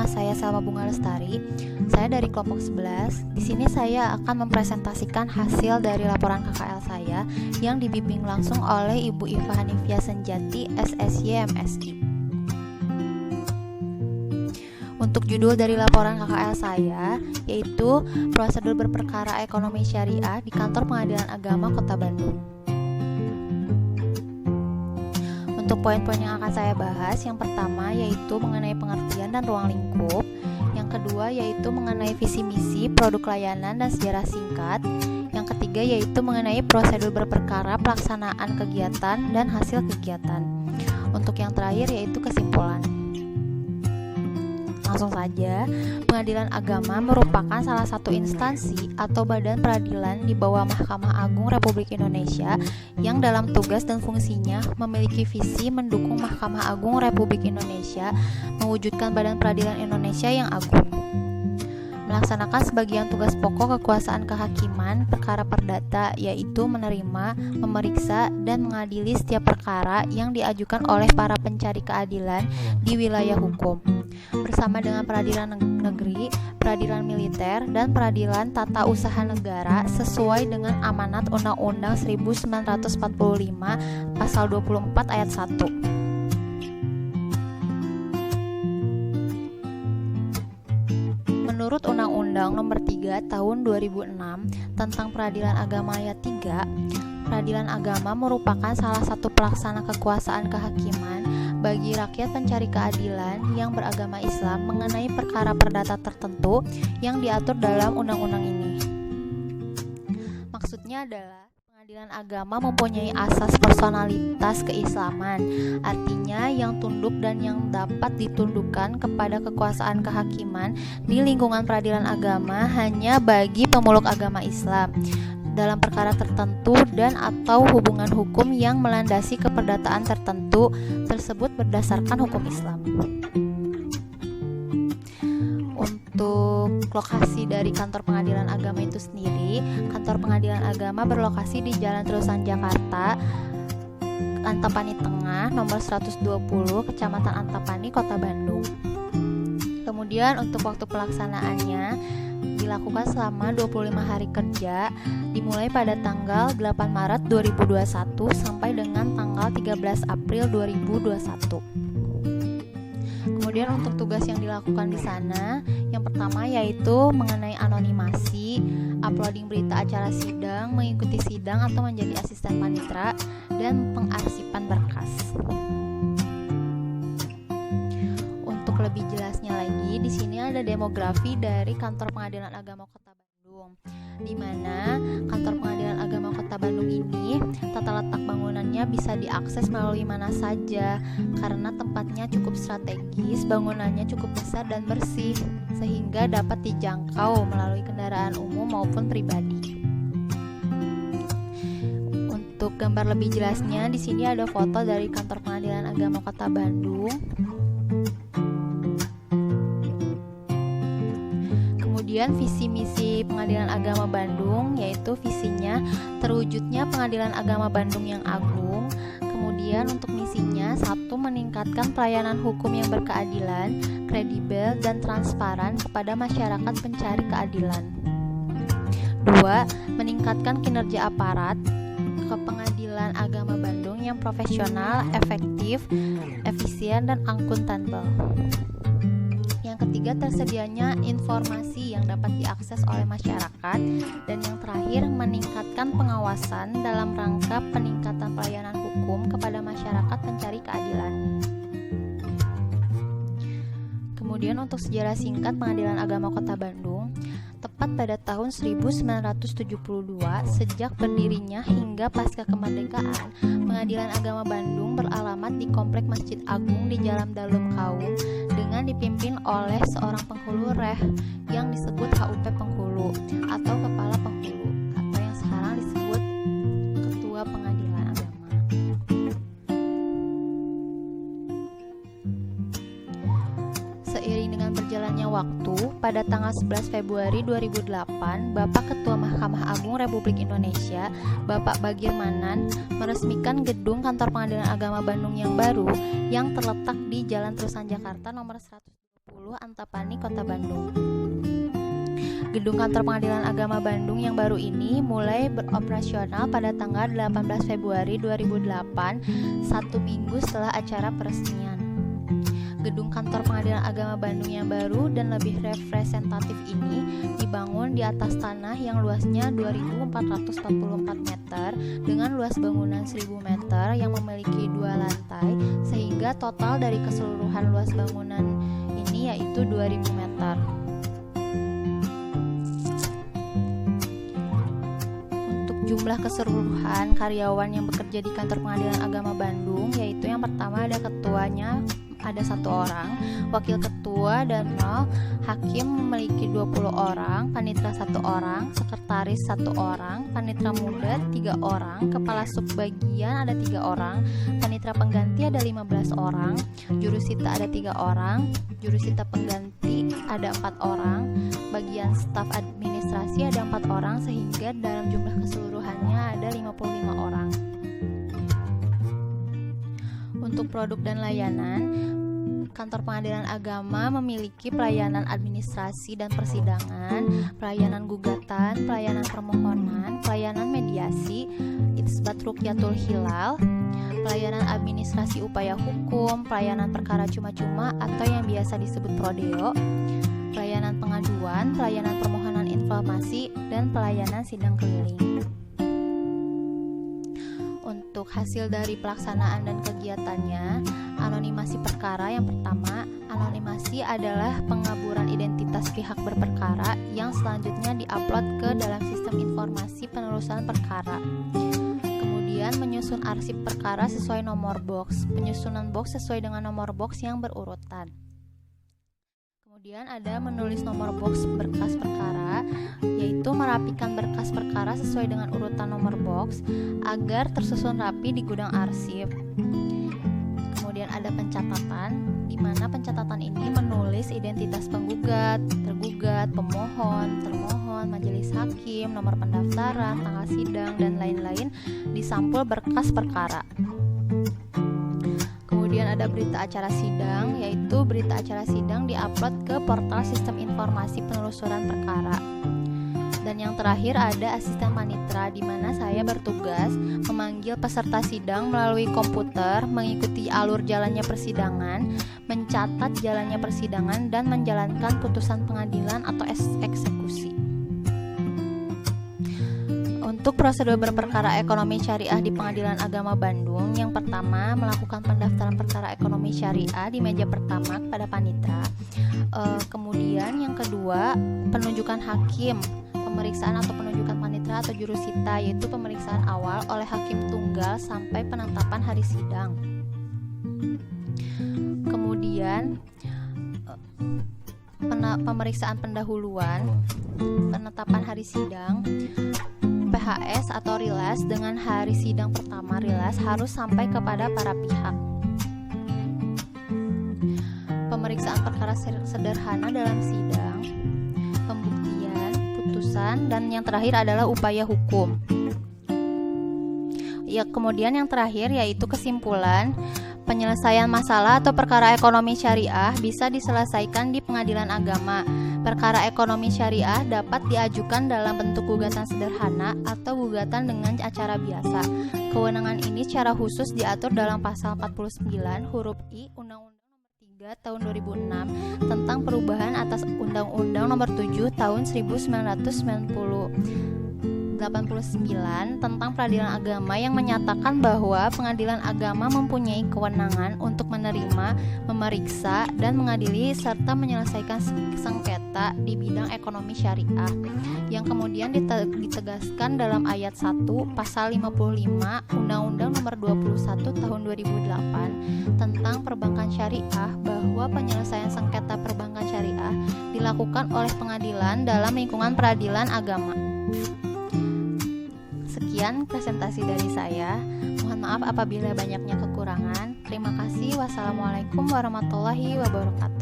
nama saya Salma Bunga Lestari. Saya dari kelompok 11. Di sini saya akan mempresentasikan hasil dari laporan KKL saya yang dibimbing langsung oleh Ibu Iva Hanifia Senjati, SSY MSI. Untuk judul dari laporan KKL saya yaitu prosedur berperkara ekonomi syariah di Kantor Pengadilan Agama Kota Bandung. Untuk poin-poin yang akan saya bahas, yang pertama yaitu mengenai pengertian dan ruang lingkup, yang kedua yaitu mengenai visi misi, produk layanan dan sejarah singkat, yang ketiga yaitu mengenai prosedur berperkara, pelaksanaan kegiatan dan hasil kegiatan. Untuk yang terakhir yaitu kesimpulan. Langsung saja, Pengadilan Agama merupakan salah satu instansi atau badan peradilan di bawah Mahkamah Agung Republik Indonesia yang dalam tugas dan fungsinya memiliki visi mendukung Mahkamah Agung Republik Indonesia mewujudkan badan peradilan Indonesia yang agung. Melaksanakan sebagian tugas pokok kekuasaan kehakiman perkara perdata, yaitu menerima, memeriksa, dan mengadili setiap perkara yang diajukan oleh para pencari keadilan di wilayah hukum, bersama dengan peradilan negeri, peradilan militer, dan peradilan tata usaha negara sesuai dengan amanat Undang-Undang 1945 Pasal 24 Ayat 1. Menurut Undang-Undang Nomor 3 Tahun 2006 tentang Peradilan Agama Ayat 3, Peradilan Agama merupakan salah satu pelaksana kekuasaan kehakiman bagi rakyat pencari keadilan yang beragama Islam mengenai perkara perdata tertentu yang diatur dalam undang-undang ini. Maksudnya adalah Pengadilan Agama mempunyai asas personalitas keislaman, artinya yang tunduk dan yang dapat ditundukkan kepada kekuasaan kehakiman di lingkungan peradilan agama hanya bagi pemeluk agama Islam dalam perkara tertentu dan atau hubungan hukum yang melandasi keperdataan tertentu tersebut berdasarkan hukum Islam. Untuk lokasi dari kantor pengadilan agama itu sendiri, kantor pengadilan agama berlokasi di Jalan Terusan Jakarta, Antapani Tengah, nomor 120, Kecamatan Antapani, Kota Bandung. Kemudian untuk waktu pelaksanaannya dilakukan selama 25 hari kerja, dimulai pada tanggal 8 Maret 2021 sampai dengan tanggal 13 April 2021. Kemudian untuk tugas yang dilakukan di sana, yang pertama yaitu mengenai anonimasi, uploading berita acara sidang, mengikuti sidang atau menjadi asisten panitera, dan pengarsipan berkas. Untuk lebih jelasnya lagi, di sini ada demografi dari Kantor Pengadilan Agama Kota Bandung, di mana Kantor Pengadilan Agama Kota Bandung ini tata letak bangunannya bisa diakses melalui mana saja karena tempatnya cukup strategis, bangunannya cukup besar dan bersih sehingga dapat dijangkau melalui kendaraan umum maupun pribadi. Untuk gambar lebih jelasnya, di sini ada foto dari Kantor Pengadilan Agama Kota Bandung. Kemudian visi misi Pengadilan Agama Bandung, yaitu visinya terwujudnya Pengadilan Agama Bandung yang agung. Kemudian untuk misinya, 1. Meningkatkan pelayanan hukum yang berkeadilan, kredibel dan transparan kepada masyarakat pencari keadilan. 2. Meningkatkan kinerja aparat ke Pengadilan Agama Bandung yang profesional, efektif, efisien dan akuntabel. Yang ketiga, tersedianya informasi yang dapat diakses oleh masyarakat. Dan yang terakhir, meningkatkan pengawasan dalam rangka peningkatan pelayanan hukum kepada masyarakat pencari keadilan. Kemudian untuk sejarah singkat Pengadilan Agama Kota Bandung, tepat pada tahun 1972, sejak berdirinya hingga pasca kemerdekaan, Pengadilan Agama Bandung beralamat di Komplek Masjid Agung di Jalan Dalem Kaum dengan dipimpin oleh seorang penghulu reh yang disebut HUP Penghulu atau Kepala Penghulu atau yang sekarang disebut Ketua Pengadilan Agama. Seiring dengan berjalannya waktu, pada tanggal 11 Februari 2008, Bapak Ketua Mahkamah Agung Republik Indonesia, Bapak Bagir Manan, meresmikan gedung Kantor Pengadilan Agama Bandung yang baru yang terletak di Jalan Terusan Jakarta nomor 120 Antapani, Kota Bandung. Gedung kantor Pengadilan Agama Bandung yang baru ini mulai beroperasional pada tanggal 18 Februari 2008, 1 minggu setelah acara peresmian. Gedung kantor Pengadilan Agama Bandung yang baru dan lebih representatif ini dibangun di atas tanah yang luasnya 2.444 meter dengan luas bangunan 1.000 meter yang memiliki 2 lantai, sehingga total dari keseluruhan luas bangunan ini yaitu 2.000 meter. Jumlah keseluruhan karyawan yang bekerja di kantor Pengadilan Agama Bandung yaitu yang pertama ada ketuanya ada 1 orang, wakil ketua dan 0, hakim memiliki 20 orang, panitera 1 orang, sekretaris 1 orang, panitera muda 3 orang, kepala subbagian ada 3 orang, panitera pengganti ada 15 orang, jurusita ada 3 orang, jurusita pengganti ada 4 orang, bagian staf administrasi ada 4 orang, sehingga dalam jumlah keseluruhannya ada 55 orang. Untuk produk dan layanan, kantor Pengadilan Agama memiliki pelayanan administrasi dan persidangan, pelayanan gugatan, pelayanan permohonan, pelayanan mediasi, isbat rukyatul hilal, pelayanan administrasi upaya hukum, pelayanan perkara cuma-cuma atau yang biasa disebut prodeo, pelayanan pengaduan, pelayanan permohonan informasi, dan pelayanan sidang keliling. Untuk hasil dari pelaksanaan dan kegiatannya, anonimasi perkara yang pertama, anonimasi adalah pengaburan identitas pihak berperkara yang selanjutnya diupload ke dalam sistem informasi penelusuran perkara. Kemudian menyusun arsip perkara sesuai nomor box, penyusunan box sesuai dengan nomor box yang berurutan. Kemudian ada menulis nomor box berkas perkara, yaitu merapikan berkas perkara sesuai dengan urutan nomor box agar tersusun rapi di gudang arsip. Kemudian ada pencatatan, di mana pencatatan ini menulis identitas penggugat, tergugat, pemohon, termohon, majelis hakim, nomor pendaftaran, tanggal sidang, dan lain-lain di sampul berkas perkara. Kemudian ada berita acara sidang, yaitu berita acara sidang diupload ke portal sistem informasi penelusuran perkara. Dan yang terakhir ada asisten panitera, di mana saya bertugas memanggil peserta sidang melalui komputer, mengikuti alur jalannya persidangan, mencatat jalannya persidangan, dan menjalankan putusan pengadilan atau eksekusi. Untuk prosedur berperkara ekonomi syariah di Pengadilan Agama Bandung, yang pertama melakukan pendaftaran perkara ekonomi syariah di meja pertama kepada panitera. Kemudian yang kedua, penunjukan hakim, pemeriksaan atau penunjukan panitera atau jurusita, yaitu pemeriksaan awal oleh hakim tunggal sampai penetapan hari sidang. Kemudian pemeriksaan pendahuluan, penetapan hari sidang, PHS atau rilas dengan hari sidang pertama rilas harus sampai kepada para pihak. Pemeriksaan perkara sederhana dalam sidang, pembuktian, putusan, dan yang terakhir adalah upaya hukum. Ya, kemudian yang terakhir yaitu kesimpulan. Penyelesaian masalah atau perkara ekonomi syariah bisa diselesaikan di Pengadilan Agama. Perkara ekonomi syariah dapat diajukan dalam bentuk gugatan sederhana atau gugatan dengan acara biasa. Kewenangan ini secara khusus diatur dalam pasal 49 huruf I Undang-Undang Nomor 3 Tahun 2006 tentang perubahan atas Undang-Undang Nomor 7 Tahun 1989 tentang peradilan agama, yang menyatakan bahwa pengadilan agama mempunyai kewenangan untuk menerima, memeriksa, dan mengadili serta menyelesaikan sengketa di bidang ekonomi syariah, yang kemudian ditegaskan dalam ayat 1 pasal 55 Undang-Undang Nomor 21 Tahun 2008 tentang perbankan syariah, bahwa penyelesaian sengketa perbankan syariah dilakukan oleh pengadilan dalam lingkungan peradilan agama. Sekian presentasi dari saya. Mohon maaf apabila banyaknya kekurangan. Terima kasih. Wassalamualaikum warahmatullahi wabarakatuh.